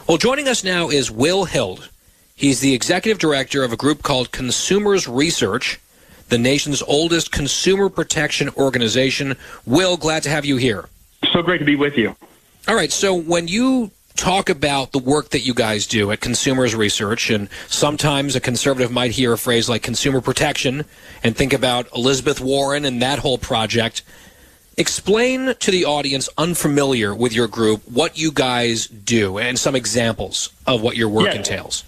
Well, joining us now is Will Hild. He's the executive director of a group called Consumers Research, the nation's oldest consumer protection organization. Will, glad to have you here. So great to be with you. All right, so when you talk about the work that you guys do at Consumers Research, and sometimes a conservative might hear a phrase like consumer protection and think about Elizabeth Warren and that whole project, explain to the audience unfamiliar with your group what you guys do and some examples of what your work entails.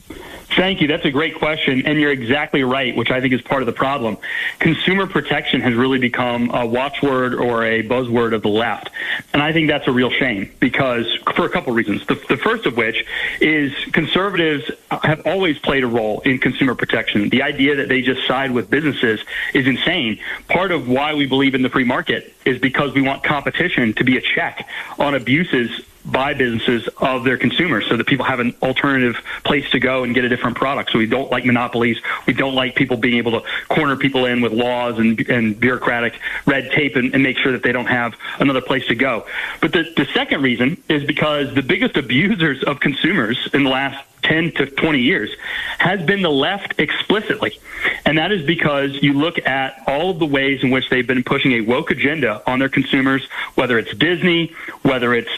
Thank you. That's a great question, and you're exactly right, which I think is part of the problem. Consumer protection has really become a watchword or a buzzword of the left, and I think that's a real shame because for a couple of reasons. The first of which is conservatives have always played a role in consumer protection. The idea that they just side with businesses is insane. Part of why we believe in the free market is because we want competition to be a check on abuses by businesses of their consumers so that people have an alternative place to go and get a different product. So we don't like monopolies. We don't like people being able to corner people in with laws and bureaucratic red tape and make sure that they don't have another place to go. But the second reason is because the biggest abusers of consumers in the last 10 to 20 years has been the left explicitly. And that is because you look at all of the ways in which they've been pushing a woke agenda on their consumers, whether it's Disney, whether it's,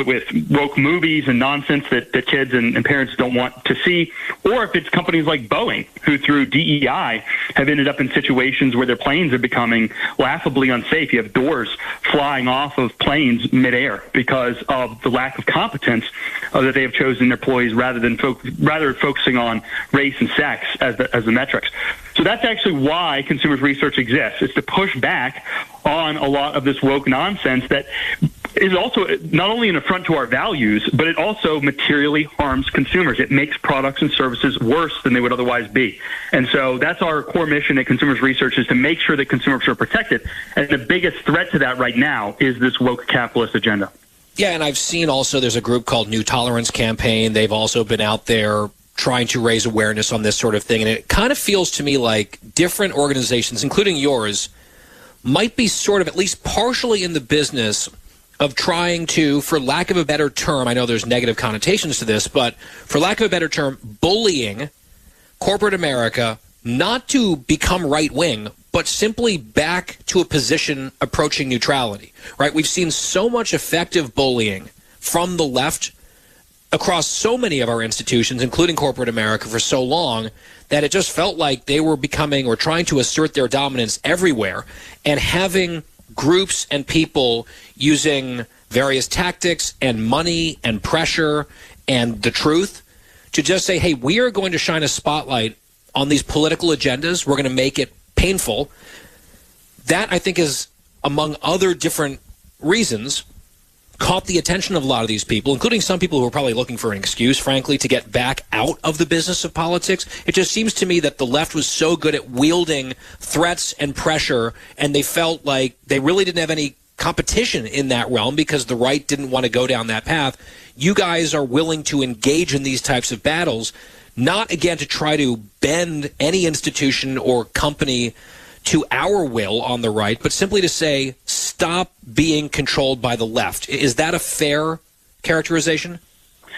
with woke movies and nonsense that kids and parents don't want to see, or if it's companies like Boeing, who through DEI have ended up in situations where their planes are becoming laughably unsafe. You have doors flying off of planes midair because of the lack of competence that they have chosen their employees rather than focusing on race and sex as the metrics. So that's actually why Consumers Research exists. It's to push back on a lot of this woke nonsense that is also not only an affront to our values, but it also materially harms consumers. It makes products and services worse than they would otherwise be. And so that's our core mission at Consumers Research, is to make sure that consumers are protected. And the biggest threat to that right now is this woke capitalist agenda. Yeah, and I've seen also there's a group called New Tolerance Campaign. They've also been out there trying to raise awareness on this sort of thing. And it kind of feels to me like different organizations, including yours, might be sort of at least partially in the business of trying to, for lack of a better term, I know there's negative connotations to this, but for lack of a better term, bullying corporate America not to become right-wing, but simply back to a position approaching neutrality, right? We've seen so much effective bullying from the left across so many of our institutions, including corporate America, for so long that it just felt like they were becoming or trying to assert their dominance everywhere, and having groups and people using various tactics and money and pressure and the truth to just say, hey, we are going to shine a spotlight on these political agendas. We're going to make it painful. That, I think, is, among other different reasons, caught the attention of a lot of these people, including some people who are probably looking for an excuse, frankly, to get back out of the business of politics. It just seems to me that the left was so good at wielding threats and pressure, and they felt like they really didn't have any competition in that realm because the right didn't want to go down that path. You guys are willing to engage in these types of battles, not, again, to try to bend any institution or company to our will on the right, but simply to say, stop being controlled by the left. Is that a fair characterization?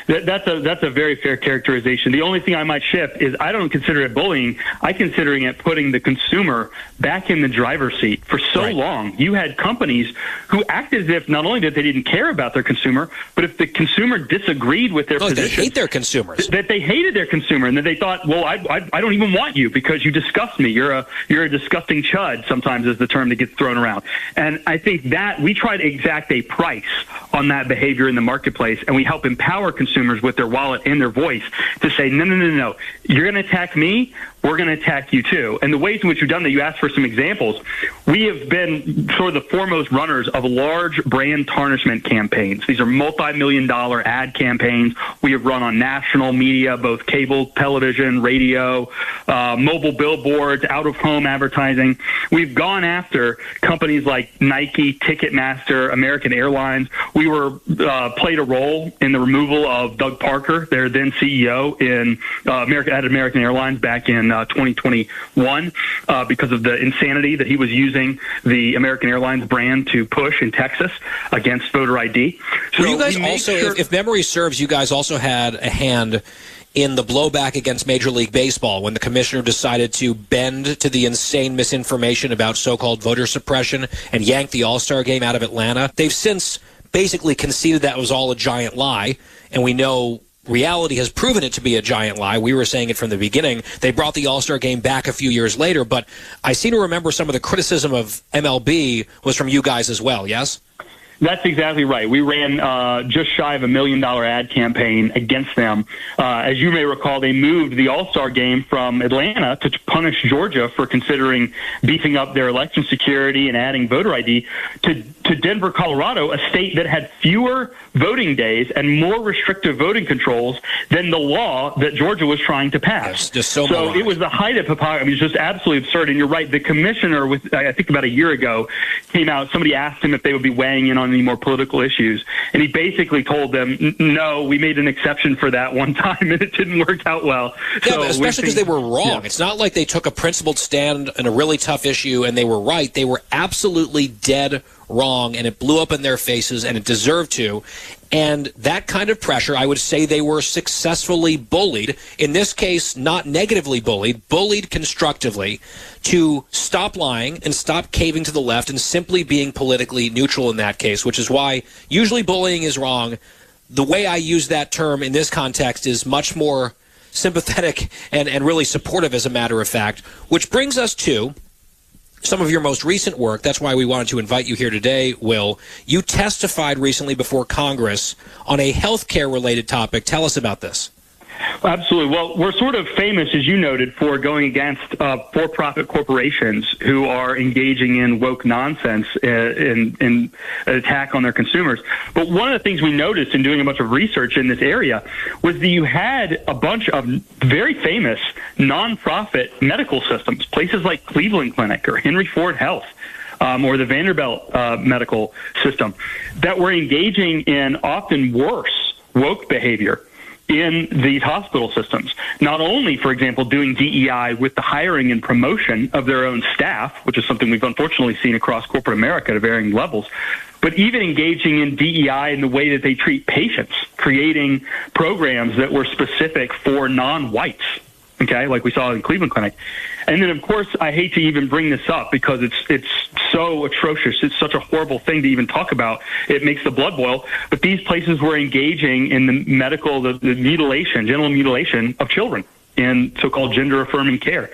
That's a very fair characterization. The only thing I might shift is I don't consider it bullying. I consider it putting the consumer back in the driver's seat. For so long, you had companies who acted as if not only that they didn't care about their consumer, but if the consumer disagreed with their position, they hate their consumers. That they hated their consumer, and that they thought, well, I don't even want you because you disgust me. You're a disgusting chud, sometimes is the term that gets thrown around. And I think that we try to exact a price on that behavior in the marketplace, and we help empower consumers with their wallet and their voice to say, no, you're going to attack me, we're going to attack you too. And the ways in which we've done that, you asked for some examples. We have been sort of the foremost runners of large brand tarnishment campaigns. These are multi-million-dollar ad campaigns we have run on national media, both cable, television, radio, mobile billboards, out-of-home advertising. We've gone after companies like Nike, Ticketmaster, American Airlines. We played a role in the removal of Doug Parker, their then CEO at American Airlines back in 2021 because of the insanity that he was using the American Airlines brand to push in Texas against voter ID. So you guys also, if memory serves, you guys also had a hand in the blowback against Major League Baseball when the commissioner decided to bend to the insane misinformation about so-called voter suppression and yank the All-Star game out of Atlanta. They've since basically conceded that was all a giant lie, and we know reality has proven it to be a giant lie. We were saying it from the beginning. They brought the All-Star game back a few years later, but I seem to remember some of the criticism of MLB was from you guys as well, yes? That's exactly right. We ran just shy of $1 million ad campaign against them. As you may recall, they moved the All-Star game from Atlanta to punish Georgia for considering beefing up their election security and adding voter ID to Denver, Colorado, a state that had fewer voting days and more restrictive voting controls than the law that Georgia was trying to pass. That's just so it was the height of hypocrisy. I mean, it's just absolutely absurd. And you're right. The commissioner, I think about a year ago, came out. Somebody asked him if they would be weighing in on any more political issues, and he basically told them, no, we made an exception for that one time, and it didn't work out well. Yeah, so but especially because they were wrong. Yeah. It's not like they took a principled stand in a really tough issue and they were right. They were absolutely dead wrong, and it blew up in their faces, and it deserved to. And that kind of pressure, I would say they were successfully bullied. In this case, not negatively bullied constructively to stop lying and stop caving to the left and simply being politically neutral in that case, which is why usually bullying is wrong. The way I use that term in this context is much more sympathetic and really supportive, as a matter of fact, which brings us to some of your most recent work. That's why we wanted to invite you here today, Will. You testified recently before Congress on a healthcare-related topic. Tell us about this. Absolutely. Well, we're sort of famous, as you noted, for going against for-profit corporations who are engaging in woke nonsense in an attack on their consumers. But one of the things we noticed in doing a bunch of research in this area was that you had a bunch of very famous nonprofit medical systems, places like Cleveland Clinic or Henry Ford Health, or the Vanderbilt medical system, that were engaging in often worse woke behavior in these hospital systems. Not only, for example, doing DEI with the hiring and promotion of their own staff, which is something we've unfortunately seen across corporate America at varying levels, but even engaging in DEI in the way that they treat patients, creating programs that were specific for non-whites, okay, like we saw in Cleveland Clinic. And then, of course, I hate to even bring this up because it's so atrocious. It's such a horrible thing to even talk about. It makes the blood boil. But these places were engaging in the medical, the mutilation, genital mutilation of children in so-called gender-affirming care,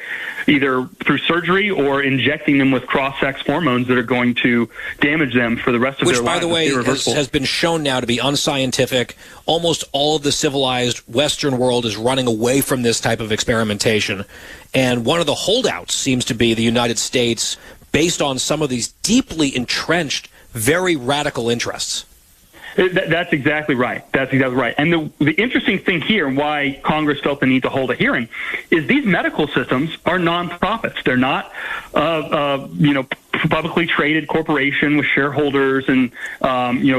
either through surgery or injecting them with cross-sex hormones that are going to damage them for the rest of their lives. Which, by the way, has been shown now to be unscientific. Almost all of the civilized Western world is running away from this type of experimentation. And one of the holdouts seems to be the United States, based on some of these deeply entrenched, very radical interests. That's exactly right. That's exactly right. And the interesting thing here, and why Congress felt the need to hold a hearing, is these medical systems are nonprofits. They're not, publicly traded corporation with shareholders and,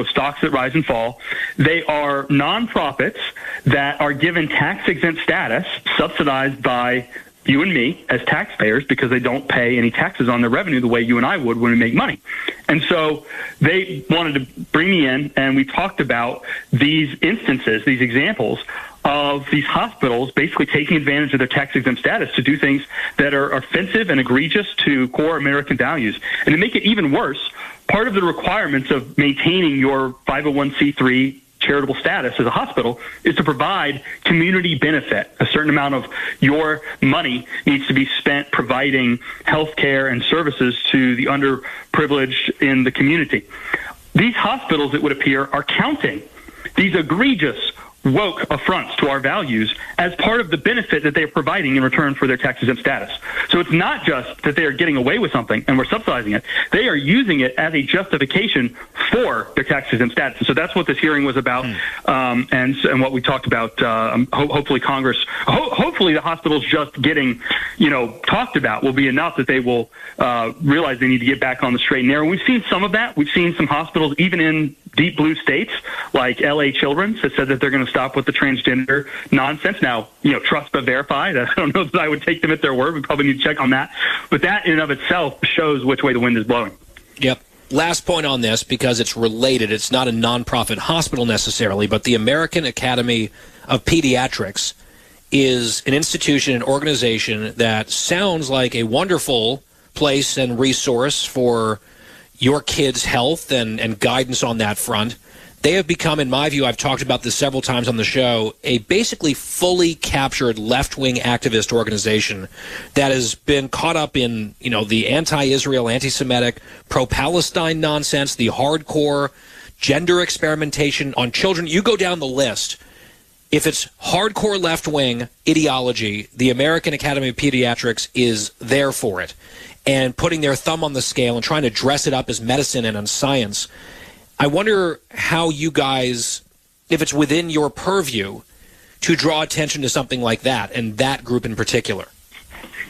stocks that rise and fall. They are nonprofits that are given tax-exempt status, subsidized by you and me as taxpayers, because they don't pay any taxes on their revenue the way you and I would when we make money. And so they wanted to bring me in, and we talked about these instances, these examples of these hospitals basically taking advantage of their tax-exempt status to do things that are offensive and egregious to core American values. And to make it even worse, part of the requirements of maintaining your 501c3 charitable status as a hospital is to provide community benefit. A certain amount of your money needs to be spent providing health care and services to the underprivileged in the community. These hospitals, it would appear, are counting these egregious woke affronts to our values as part of the benefit that they are providing in return for their tax-exempt status. So it's not just that they are getting away with something and we're subsidizing it. They are using it as a justification for their tax-exempt status. So that's what this hearing was about, and what we talked about. Hopefully Congress, hopefully the hospitals just getting, talked about will be enough that they will realize they need to get back on the straight and narrow. We've seen some of that. We've seen some hospitals, even in deep blue states like L.A. Children's has said that they're going to stop with the transgender nonsense. Now, trust but verify. I don't know that I would take them at their word. We probably need to check on that. But that in and of itself shows which way the wind is blowing. Yep. Last point on this, because it's related. It's not a nonprofit hospital necessarily, but the American Academy of Pediatrics is an institution, an organization that sounds like a wonderful place and resource for your kids' health and guidance on that front. They have become, in my view, I've talked about this several times on the show, a basically fully captured left-wing activist organization that has been caught up in, the anti-Israel, anti-Semitic, pro-Palestine nonsense, the hardcore gender experimentation on children. You go down the list. If it's hardcore left-wing ideology, the American Academy of Pediatrics is there for it and putting their thumb on the scale and trying to dress it up as medicine and on science. I wonder how you guys, if it's within your purview, to draw attention to something like that and that group in particular.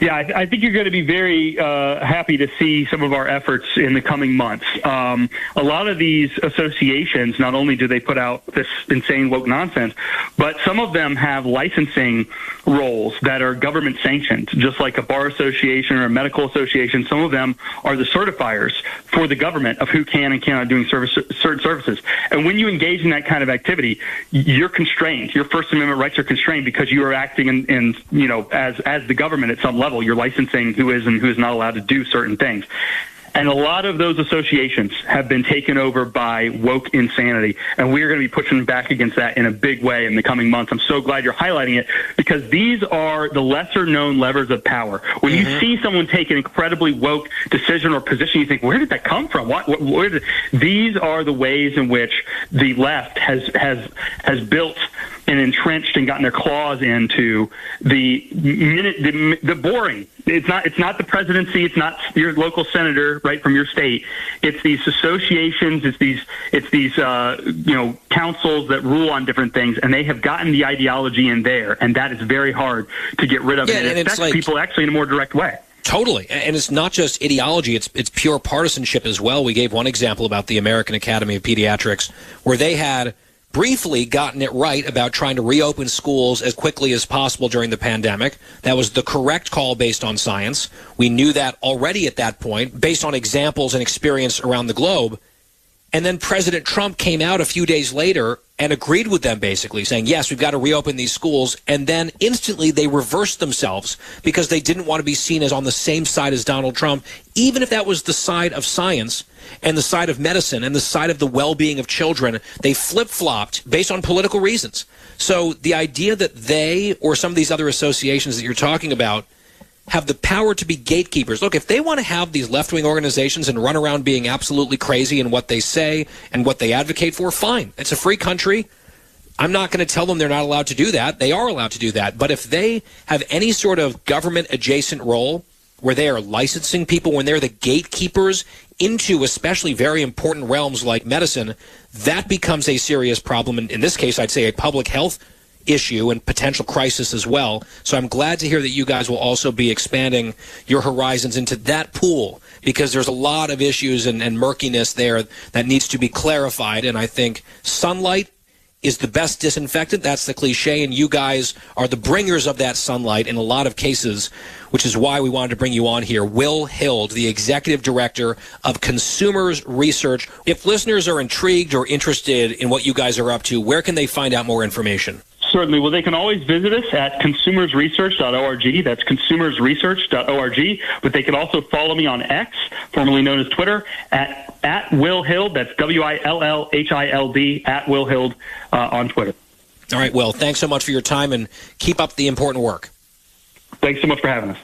Yeah, I think you're going to be very happy to see some of our efforts in the coming months. A lot of these associations, not only do they put out this insane woke nonsense, but some of them have licensing roles that are government sanctioned, just like a bar association or a medical association. Some of them are the certifiers for the government of who can and cannot doing certain services. And when you engage in that kind of activity, you're constrained. Your First Amendment rights are constrained because you are acting in as the government at some level. You're licensing who is and who is not allowed to do certain things. And a lot of those associations have been taken over by woke insanity, and we are going to be pushing back against that in a big way in the coming months. I'm so glad you're highlighting it, because these are the lesser-known levers of power. When you see someone take an incredibly woke decision or position, you think, where did that come from? These are the ways in which the left has built and entrenched and gotten their claws into the boring. It's not the presidency. It's not your local senator, right, from your state. It's these associations. It's these councils that rule on different things, and they have gotten the ideology in there, and that is very hard to get rid of. Yeah, and it affects people actually in a more direct way. Totally. And it's not just ideology, it's pure partisanship as well. We gave one example about the American Academy of Pediatrics, where they had briefly gotten it right about trying to reopen schools as quickly as possible during the pandemic. That was the correct call based on science. We knew that already at that point, based on examples and experience around the globe. And then President Trump came out a few days later and agreed with them, basically saying, yes, we've got to reopen these schools. And then instantly they reversed themselves because they didn't want to be seen as on the same side as Donald Trump, even if that was the side of science and the side of medicine and the side of the well-being of children. They flip-flopped based on political reasons. So the idea that they or some of these other associations that you're talking about have the power to be gatekeepers. Look, if they want to have these left-wing organizations and run around being absolutely crazy in what they say and what they advocate for, fine. It's a free country. I'm not going to tell them they're not allowed to do that. They are allowed to do that. But if they have any sort of government-adjacent role where they are licensing people, when they're the gatekeepers into especially very important realms like medicine, that becomes a serious problem. In this case, I'd say a public health issue and potential crisis as well. So I'm glad to hear that you guys will also be expanding your horizons into that pool, because there's a lot of issues and murkiness there that needs to be clarified. And I think sunlight is the best disinfectant. That's the cliche, and you guys are the bringers of that sunlight in a lot of cases, which is why we wanted to bring you on here. Will Hild, the Executive Director of Consumers Research. If listeners are intrigued or interested in what you guys are up to, where can they find out more information? Certainly. Well, they can always visit us at consumersresearch.org. That's consumersresearch.org. But they can also follow me on X, formerly known as Twitter, at Will Hild. That's WILLHILD, at Will Hild on Twitter. All right, Will, thanks so much for your time, and keep up the important work. Thanks so much for having us.